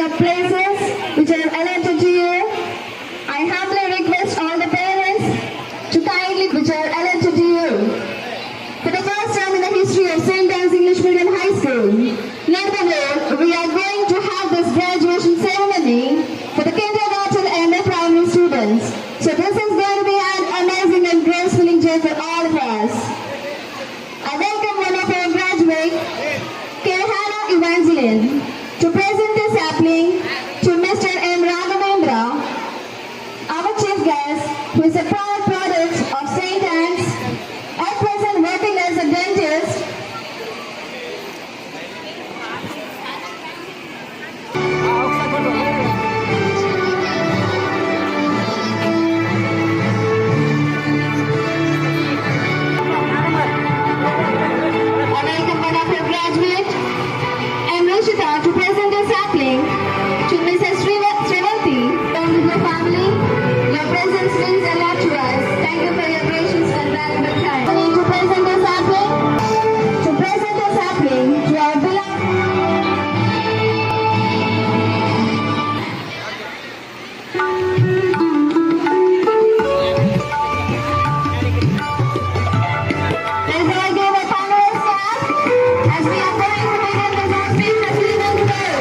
your places which I have allotted to you. I humbly request all the parents to kindly which I have allotted to you. For the first time in the history of St. Anne's English Medium High School, nevertheless, we are going to have this graduation ceremony for the kindergarten and the primary students. So this is going to be an amazing and graceful day for all of us. I welcome one of our graduates, Hannah Evangeline, to present the sapling to Mr. M. Raghavendra, our chief guest, who is a proud product of St. Anne's, at present working as a dentist. To present a sapling to Mrs. Srivanti and her family. Your presence means a lot to us. Thank you for your patience and valuable time. To present a sapling to our beloved. Let's all give a thunderous clap as we are going to begin this auspicious event today.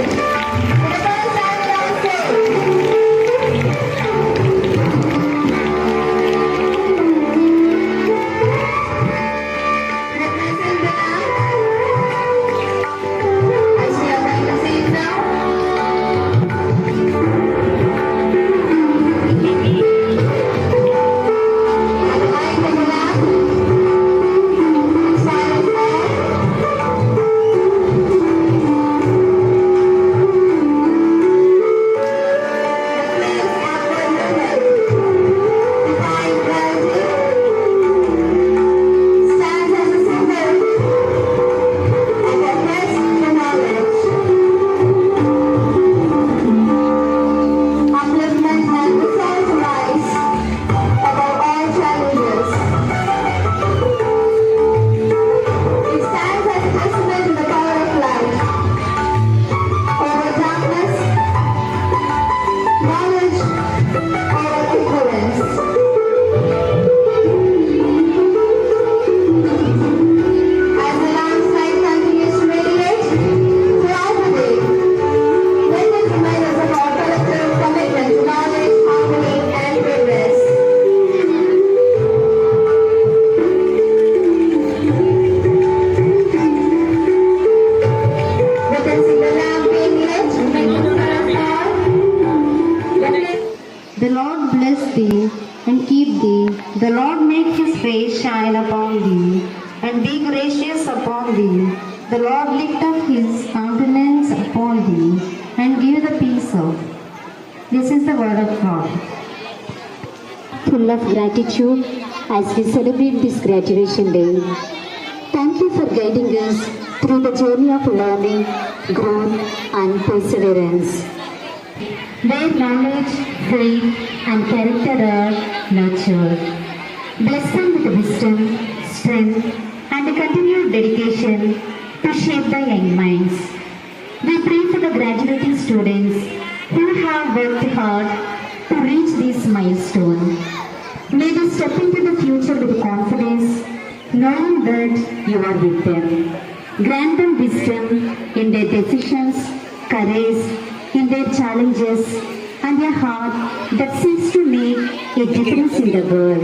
For the first time in our school. Witnessing the as we are going to see it now. And I take a lap. Silent all. The Lord bless thee and keep thee. The Lord make his face shine upon thee and be gracious upon thee. The Lord lift up his countenance upon thee and give the peace of. This is the word of God. Full of gratitude as we celebrate this graduation day. Thank you for guiding us through the journey of learning, growth and perseverance. Where knowledge, faith and character are nurtured. Bless them with wisdom, strength and a continued dedication to shape the young minds. We pray for the graduating students who have worked hard to reach this milestone. May they step into the future with confidence, knowing that you are with them. Grant them wisdom in their decisions, courage in their challenges, and a heart that seeks to make a difference in the world.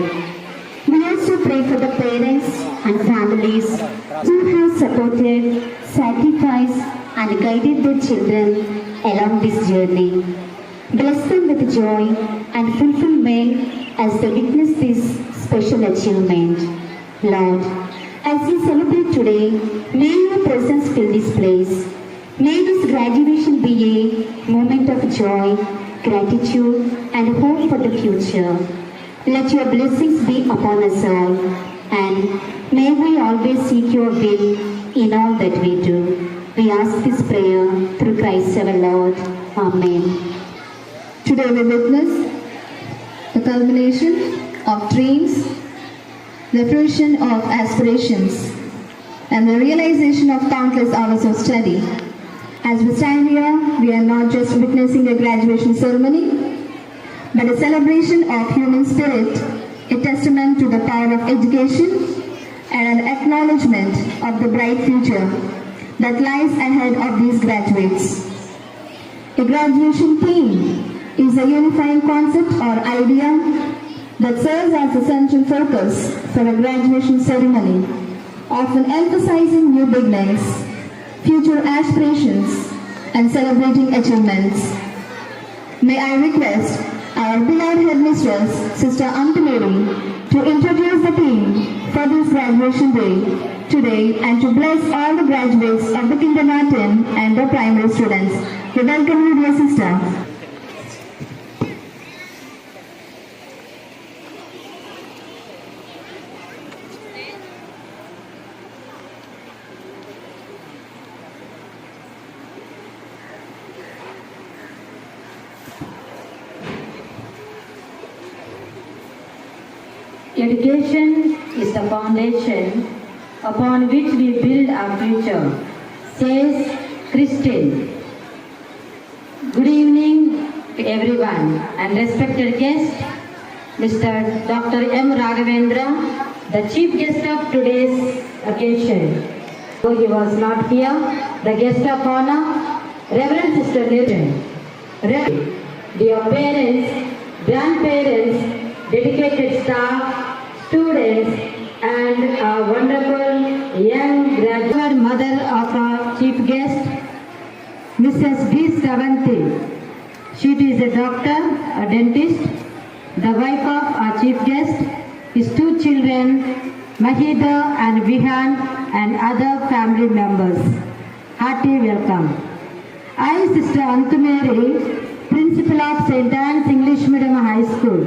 We also pray for the parents and families who have supported, sacrificed, and guided their children along this journey. Bless them with joy and fulfillment as they witness this special achievement. Lord, as we celebrate today, may your presence fill this place. May this graduation be a moment of joy, gratitude, and hope for the future. Let your blessings be upon us all, and may we always seek your will in all that we do. We ask this prayer through Christ our Lord. Amen. Today we witness the culmination of dreams, the fruition of aspirations, and the realization of countless hours of study. As we stand here, we are not just witnessing a graduation ceremony, but a celebration of human spirit, a testament to the power of education and an acknowledgement of the bright future that lies ahead of these graduates. A graduation theme is a unifying concept or idea that serves as the central focus for a graduation ceremony, often emphasizing new beginnings, future aspirations, and celebrating achievements. May I request our beloved headmistress, Sister Antameri, to introduce the theme for this graduation day today and to bless all the graduates of the kindergarten and the primary students. We welcome you, dear sister. Education is the foundation upon which we build our future, says Christine. Good evening to everyone and respected guest, Mr. Dr. M. Raghavendra, the chief guest of today's occasion. Though he was not here, the guest of honor, Reverend Sister Nirjan. Dear parents, grandparents, dedicated staff, students, and our wonderful young graduate mother of our chief guest, Mrs. B. Savanthi. She is a doctor, a dentist, the wife of our chief guest, his two children, Mahida and Vihan, and other family members. Hearty welcome. I, Sister Antameri, Principal of St. Anne's English Medium High School,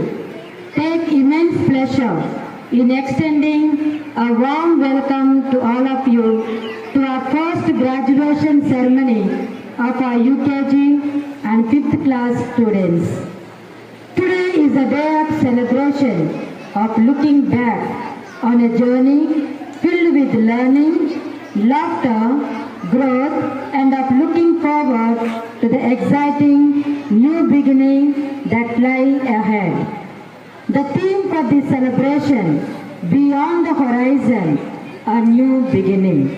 take immense pleasure in extending a warm welcome to all of you to our first graduation ceremony of our UKG and 5th class students. Today is a day of celebration, of looking back on a journey filled with learning, laughter, growth, and of looking forward to the exciting new beginning that lie ahead. The theme for this celebration, Beyond the Horizon, a New Beginning,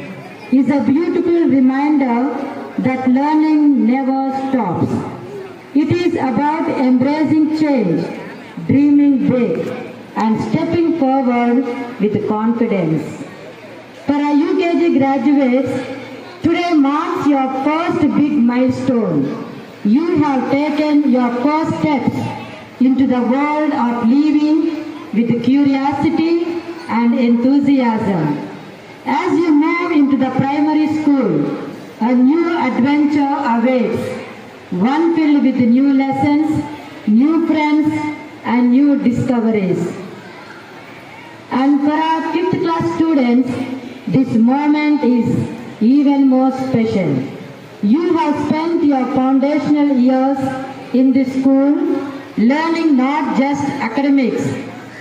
is a beautiful reminder that learning never stops. It is about embracing change, dreaming big, and stepping forward with confidence. For our UKG graduates, today marks your first big milestone. You have taken your first steps into the world of living with curiosity and enthusiasm. As you move into the primary school, a new adventure awaits, one filled with new lessons, new friends, and new discoveries. And for our 5th class students, this moment is even more special. You have spent your foundational years in this school learning not just academics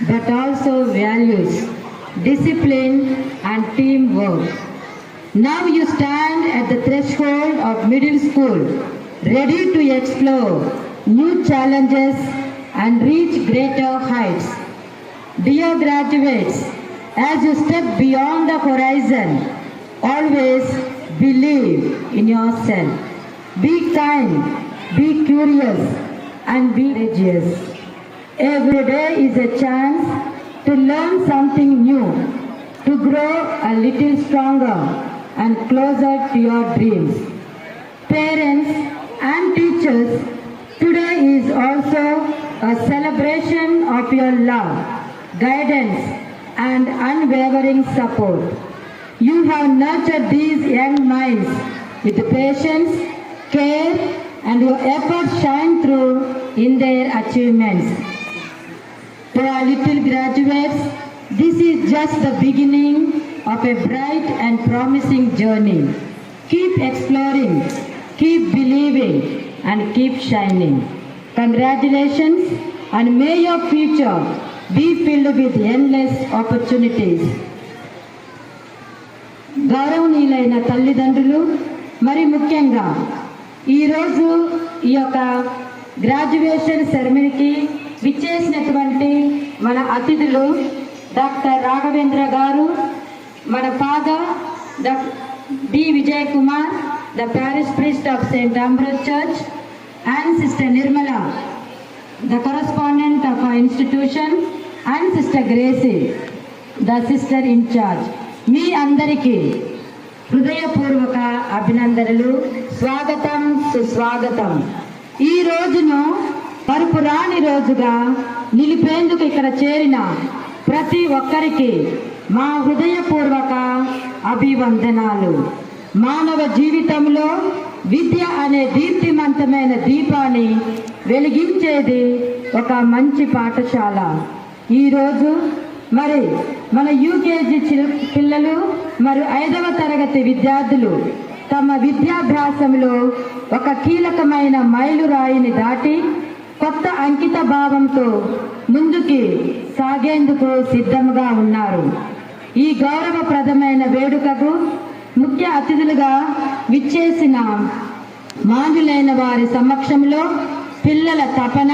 but also values, discipline, and teamwork. Now you stand at the threshold of middle school, ready to explore new challenges and reach greater heights. Dear graduates, as you step beyond the horizon, always believe in yourself. Be kind, be curious, and be courageous. Every day is a chance to learn something new, to grow a little stronger and closer to your dreams. Parents and teachers, today is also a celebration of your love, guidance, and unwavering support. You have nurtured these young minds with patience, care, and your efforts shine through in their achievements. To our little graduates, this is just the beginning of a bright and promising journey. Keep exploring, keep believing, and keep shining. Congratulations, and may your future be filled with endless opportunities. గౌరవనీయులైన తల్లిదండ్రులు మరి ముఖ్యంగా ఈరోజు ఈ యొక్క graduation సెరమనీకి విచ్చేసినటువంటి మన అతిథులు డాక్టర్ రాఘవేంద్ర గారు, మన father D Vijay Kumar, the parish priest of saint Ambrose church, and sister Nirmala, the correspondent of our institution, and Sister Gracie, the sister in charge. మీ అందరికీ హృదయపూర్వక అభినందనలు, స్వాగతం, సుస్వాగతం. ఈ రోజును మరుపురాని రోజుగా నిలిపేందుకు ఇక్కడ చేరిన ప్రతి ఒక్కరికి మా హృదయపూర్వక అభివందనాలు. మానవ జీవితంలో విద్య అనే దీప్తిమంతమైన దీపాన్ని వెలిగించేది ఒక మంచి పాఠశాల. ఈరోజు మరి మన యూకేజీ పిల్లలు మరియు 5వ తరగతి విద్యార్థులు తమ విద్యాభ్యాసంలో ఒక కీలకమైన మైలురాయిని దాటి కొత్త అంకిత భావంతో ముందుకి సాగేందుకు సిద్ధంగా ఉన్నారు. ఈ గౌరవప్రదమైన వేడుకకు ముఖ్య అతిథులుగా విచ్చేసిన మాన్యులైన వారి సమక్షంలో పిల్లల తపన,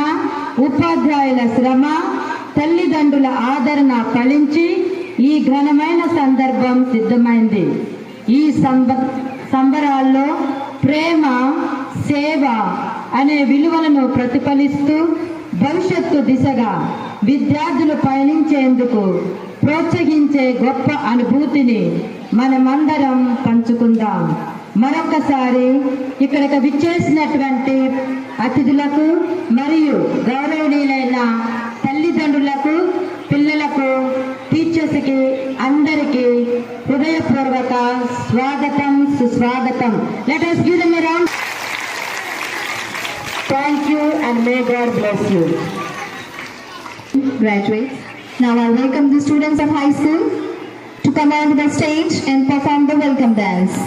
ఉపాధ్యాయుల శ్రమ, తల్లిదండ్రుల ఆదరణ ఫలించి ఈ ఘనమైన సందర్భం సిద్ధమైంది. ఈ సంబరాల్లో ప్రేమ, సేవ అనే విలువలను ప్రతిఫలిస్తూ భవిష్యత్తు దిశగా విద్యార్థులు పయనించేందుకు ప్రోత్సహించే గొప్ప అనుభూతిని మనమందరం పంచుకుందాం. మరొకసారి ఇక్కడికి విచ్చేసినటువంటి అతిథులకు మరియు గౌరవనీయులైన తల్లిదండ్రులకు, పిల్లలకు, టీచర్స్కి అందరికీ హృదయపూర్వక స్వాగతం, సుస్వాగతం. Let us give them a round. Thank you and may God bless you. Graduates, now I welcome the students of high school to come onto the stage and perform the welcome dance.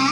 I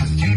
Cause you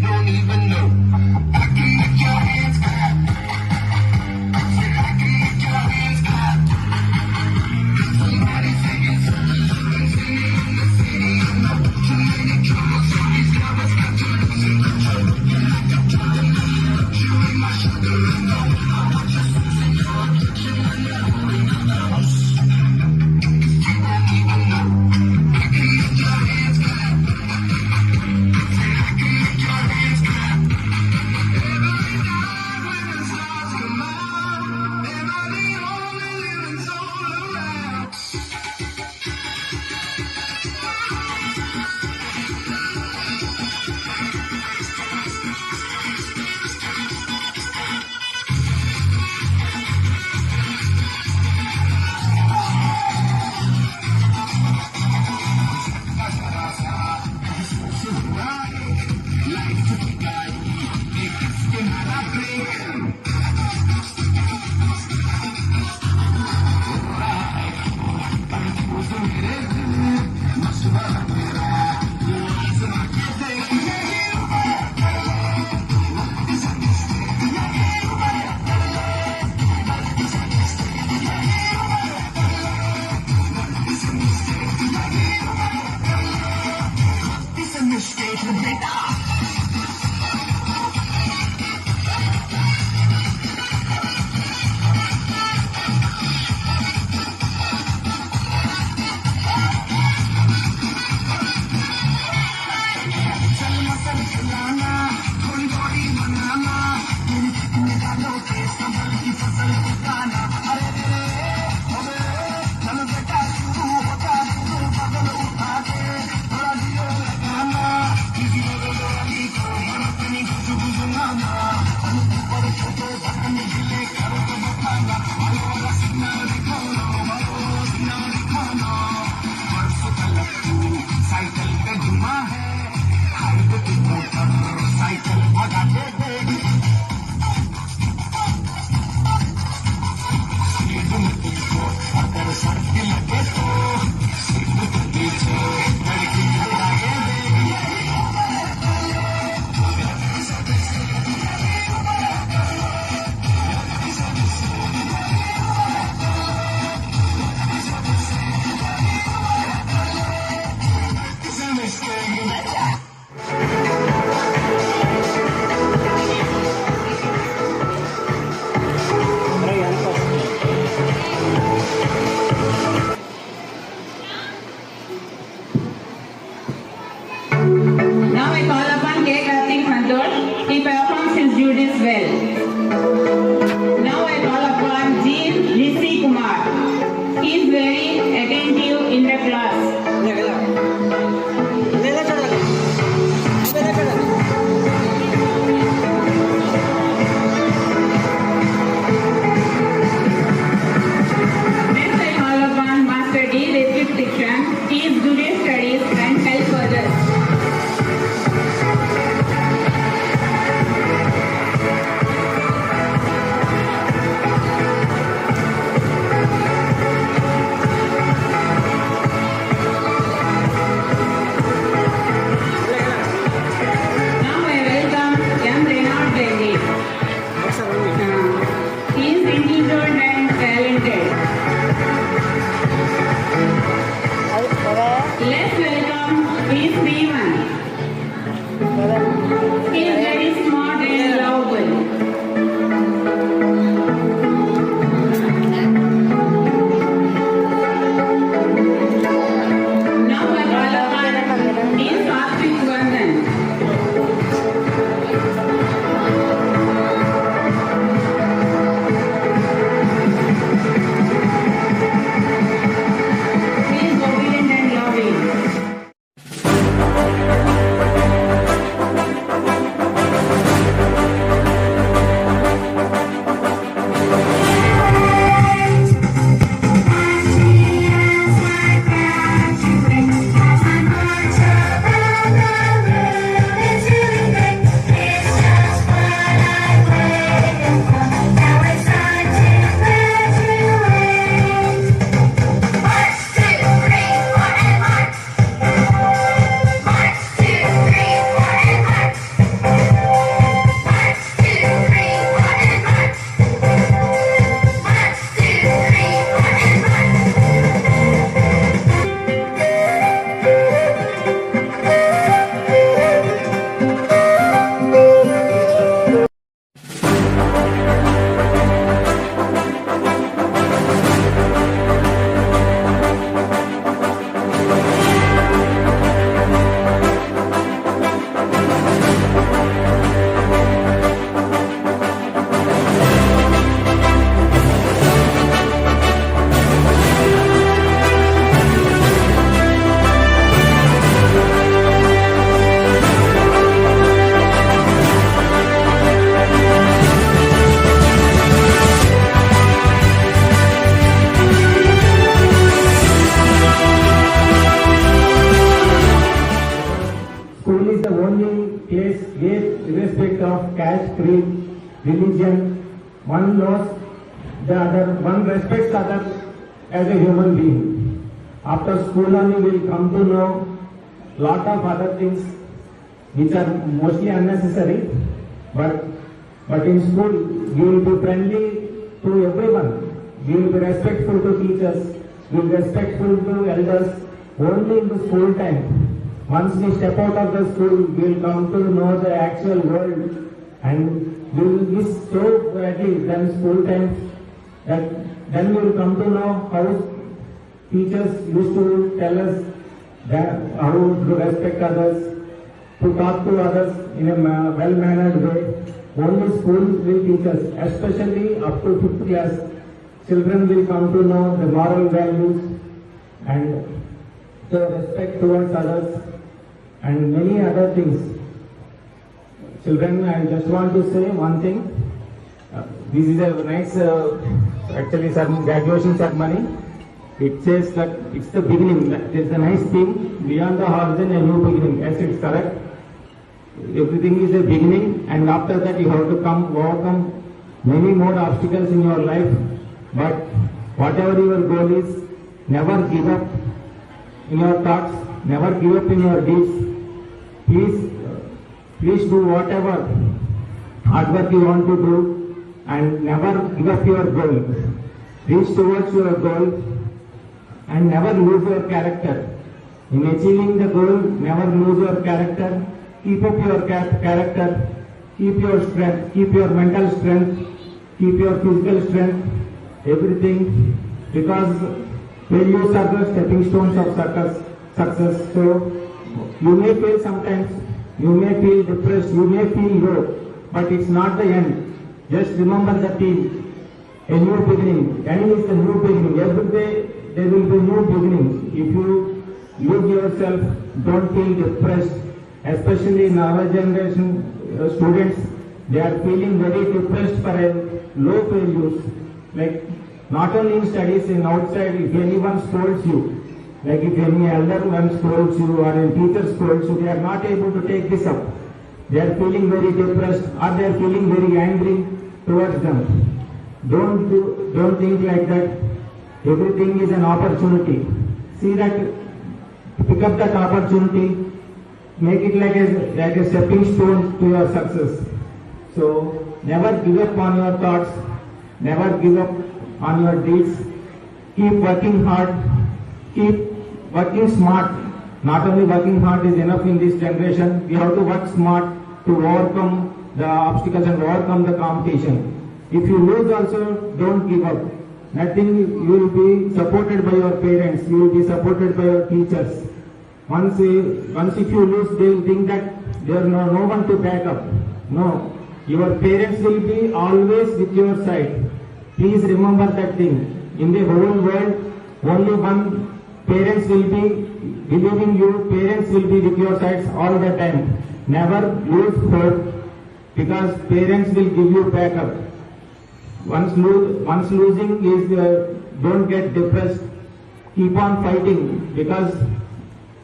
place where irrespective of caste, creed, religion, one knows the other, one respects other as a human being. After school only we will come to know lot of other things which are mostly unnecessary, but in school you will be friendly to everyone. You will be respectful to teachers, you will be respectful to elders only in the school time. Once we step out of the school, we will come to know the actual world, and we will miss so badly than school times that then we will come to know how teachers used to tell us that how to respect others, to talk to others in a well-mannered way. Only school will teach us, especially up to 5th class. Children will come to know the moral values and the respect towards others and many other things. Children, I just want to say one thing. This is a nice, actually, graduation ceremony. It says that it's the beginning. That is a nice thing. Beyond the horizon, a new beginning. Yes, it's correct. Everything is a beginning, and after that you have to overcome many more obstacles in your life. But whatever your goal is, never give up in your thoughts, never give up in your deeds. Please do whatever hard work you want to do, and never give up your goal. Reach towards your goal and never lose your character. In achieving the goal, never lose your character. Keep up your character, keep your strength, keep your mental strength, keep your physical strength, everything, because failures are the stepping stones of success. So you may fail sometimes, you may feel depressed, you may feel low, but it's not the end. Just remember the theme, a new beginning. End is the new beginning. Every day there will be new beginnings. If you lose yourself, don't feel depressed. Especially in our generation, students, they are feeling very depressed for a low failures. Like, not only in studies, in outside, if anyone scolds you, like if any elder one scolds you or a teacher scolds you, they are not able to take this up. They are feeling very depressed or they are feeling very angry towards them. Don't think like that. Everything is an opportunity. See that, pick up that opportunity. Make it like a stepping stone to your success. So never give up on your thoughts, never give up on your deeds. Keep working hard, keep working smart. Not only working hard is enough in this generation, we have to work smart to overcome the obstacles and overcome the competition. If you lose also, don't give up. Nothing, you will be supported by your parents, you will be supported by your teachers. Once if you lose, they will think that there is no one to back up. No, your parents will be always with your side. Please remember that thing. In the whole world, only one parents will be believing you, parents will be with your sides all the time. Never lose hope, because parents will give you backup. Once losing is, don't get depressed. Keep on fighting, because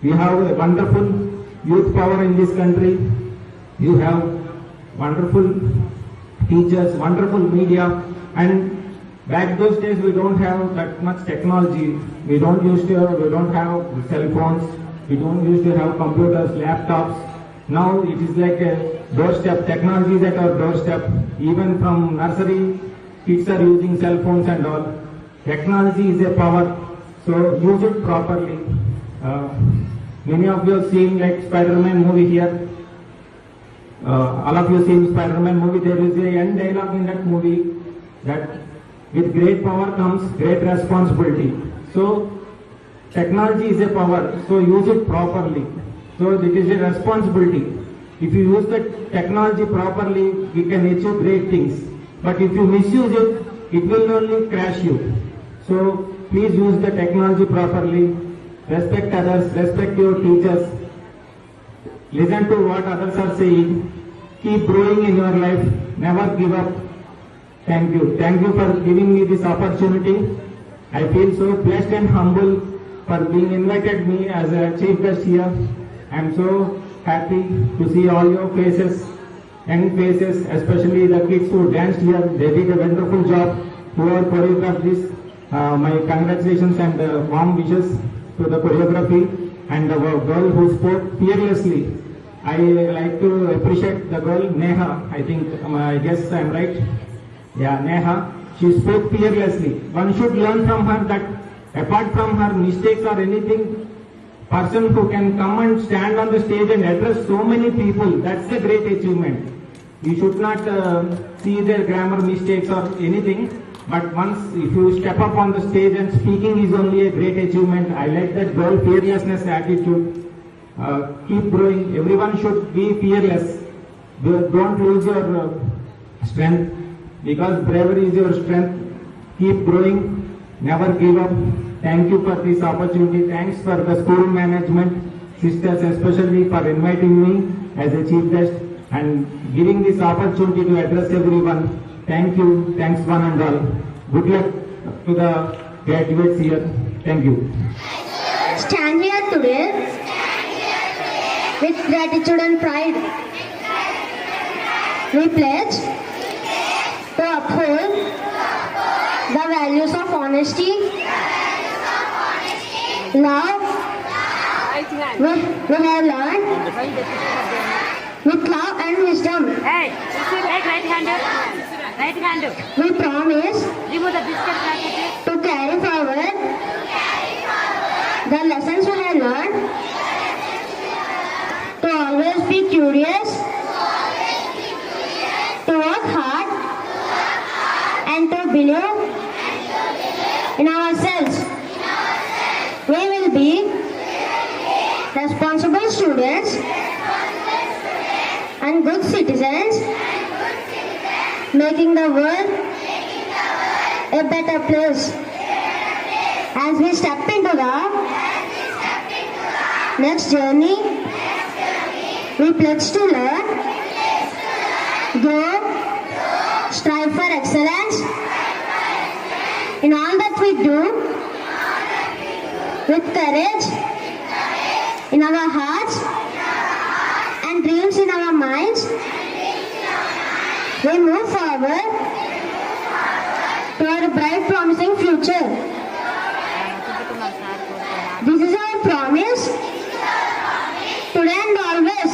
we have a wonderful youth power in this country. You have wonderful teachers, wonderful media, and back those days we don't have that much technology. We don't have cell phones. We don't used to have computers, laptops. Now it is like a doorstep. Technology is at our doorstep. Even from nursery, kids are using cell phones and all. Technology is a power, so use it properly. Many of you have seen like Spider-Man movie here. All of you seen Spider-Man movie. There is a end dialogue in that movie that with great power comes great responsibility. So technology is a power, so use it properly. So it is a responsibility. If you use the technology properly, we can achieve great things. But if you misuse it, it will only crash you. So please use the technology properly. Respect others, respect your teachers. Listen to what others are saying. Keep growing in your life. Never give up. Thank you. Thank you for giving me this opportunity. I feel so blessed and humble for being invited me as a chief guest here. I am so happy to see all your faces, young faces, especially the kids who danced here. They did a wonderful job. Whoever choreographed this, my congratulations and warm wishes to the choreography and the girl who spoke fearlessly. I like to appreciate the girl Neha. I guess I'm right. Yeah, Neha. She spoke fearlessly. One should learn from her that apart from her mistakes or anything, person who can come and stand on the stage and address so many people, that's a great achievement. You should not see their grammar mistakes or anything, but once if you step up on the stage and speaking is only a great achievement. I like that girl fearlessness attitude. Keep growing. Everyone should be fearless. Don't lose your strength, because bravery is your strength. Keep growing. Never give up. Thank you for this opportunity. Thanks for the school management, sisters especially, for inviting me as a chief guest and giving this opportunity to address everyone. Thank you. Thanks one and all. Good luck to the graduates here. Thank you. Stand here today with gratitude and pride. We pledge to uphold the values of honesty, love, we have learned with love and wisdom. Hey, right hand up. Right hand up. We promise Remove the biscuit packet. to carry forward the lessons we have learned, to always be curious, to work hard, and to believe in ourselves. We will be responsible students and good citizens, making the world a better place. As we step into the next journey, we pledge to learn, grow, strive for excellence in all that we do, with courage in our hearts and dreams in our minds. We move forward toward a bright, promising future. This is our promise, today and always.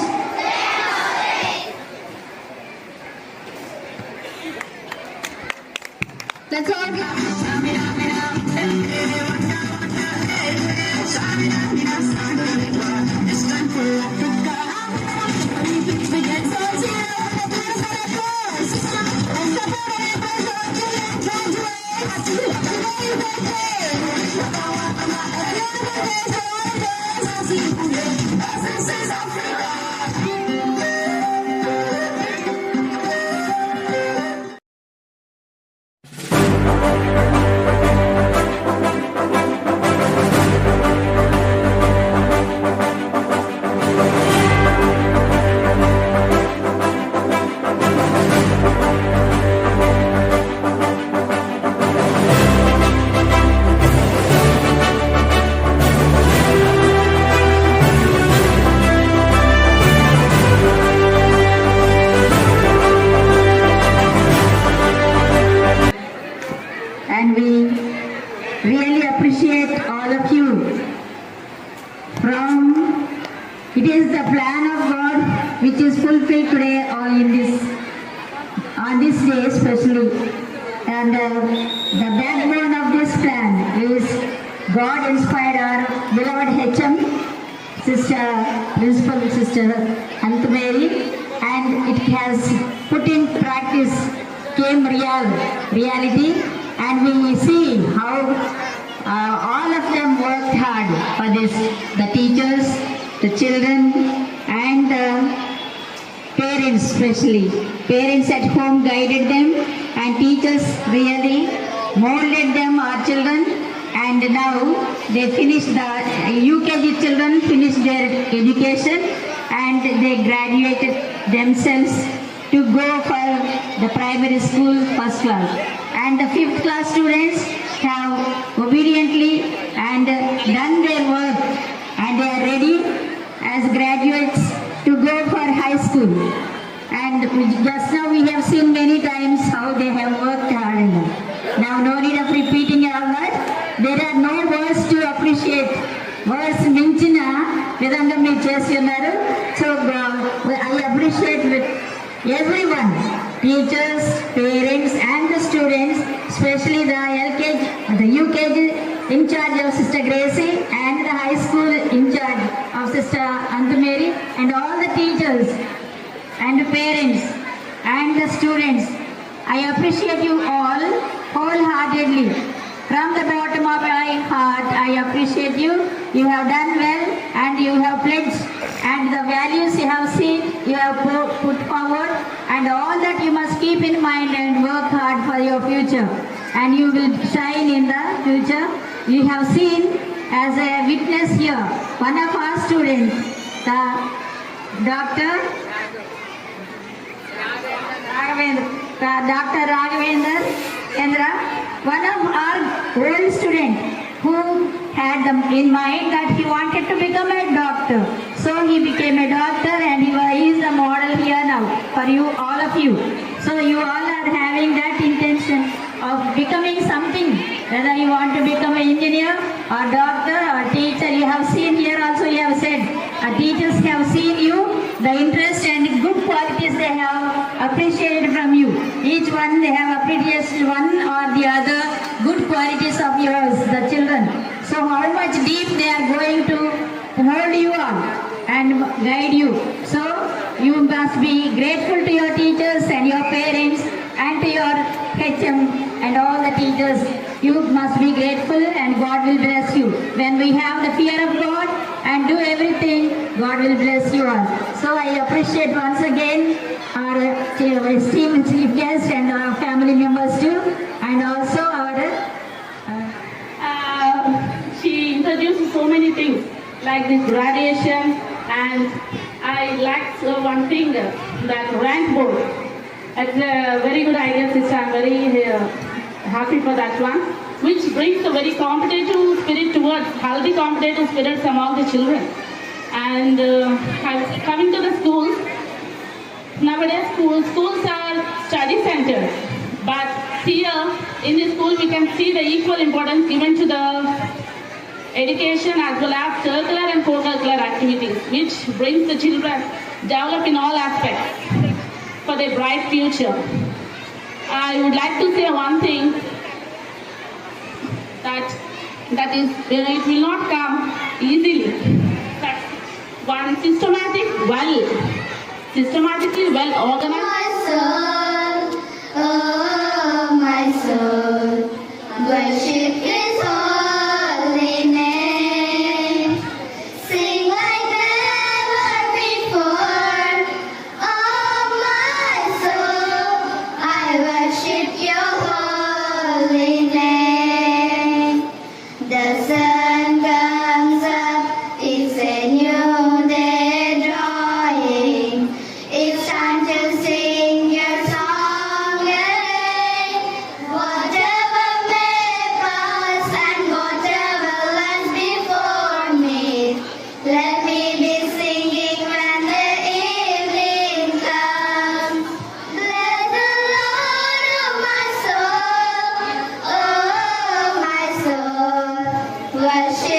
Let's all and we really appreciate all of you. It is the plan of God which is fulfilled today on this day especially. And the backbone of this plan is God inspired our beloved HM, Principal Sister Antamary, and it has put in practice, came reality, and we see how all of them worked hard for this. The teachers, the children, and parents especially. Parents at home guided them, and teachers really molded them, our children. And now they finished UKG children finished their education, and they graduated themselves to go for the primary school first class. And the 5th class students have obediently and done their work, and they are ready as graduates to Just now we have seen many times how they have worked hard. Now no need of repeating all that. There are no words to appreciate. Words minchina vidanga me chestunaru. So I appreciate with everyone, teachers, parents and the students, especially the LKG, the UKG in charge of Sister Gracie and the high school in charge of Sister Andumeri and all the teachers and the parents and the students. I appreciate you all wholeheartedly. From the bottom of my heart, I appreciate you. You have done well and you have pledged, and the values you have seen, you have put forward, and all that you must keep in mind and work hard for your future. And you will shine in the future. You have seen as a witness here, one of our students, the Dr. Raghavendra Kendra, one of our old students who had in mind that he wanted to become a doctor. So he became a doctor and he is the model here now for you, all of you. So you all are having that intention of becoming something, whether you want to become an engineer or doctor or teacher. You have seen here also, you have said, teachers have seen you, the interest and good qualities they have appreciated from you. Each one they have appreciated one or the other good qualities of yours, the children. So how much deep they are going to hold you on and guide you. So you must be grateful to your teachers and your parents and to your HM and all the teachers. You must be grateful and God will bless you. When we have the fear of God and do everything, God will bless you all. So I appreciate once again our esteemed chief guest and our family members too, and also our she introduced so many things like this graduation, and I liked one thing, that rank board. It's a very good idea, sister. I'm very happy for that one, which brings a very competitive spirit towards healthy competitive spirits among the children. And coming to the schools, nowadays schools are study centers, but here in the school we can see the equal importance given to the education as well as curricular and co-curricular activities, which brings the children develop in all aspects for their bright future. I would like to say one thing, that is, it will not come easily. But one systematically well organized. My soul, worship His holy name. Sing like never before. Oh, my soul, I worship Your holy name. The sun comes up, it's a new day drawing. It's time to sing Your song again. Whatever may pass and whatever lies before me, let me be singing when the evening comes. Bless the Lord, oh my soul, worship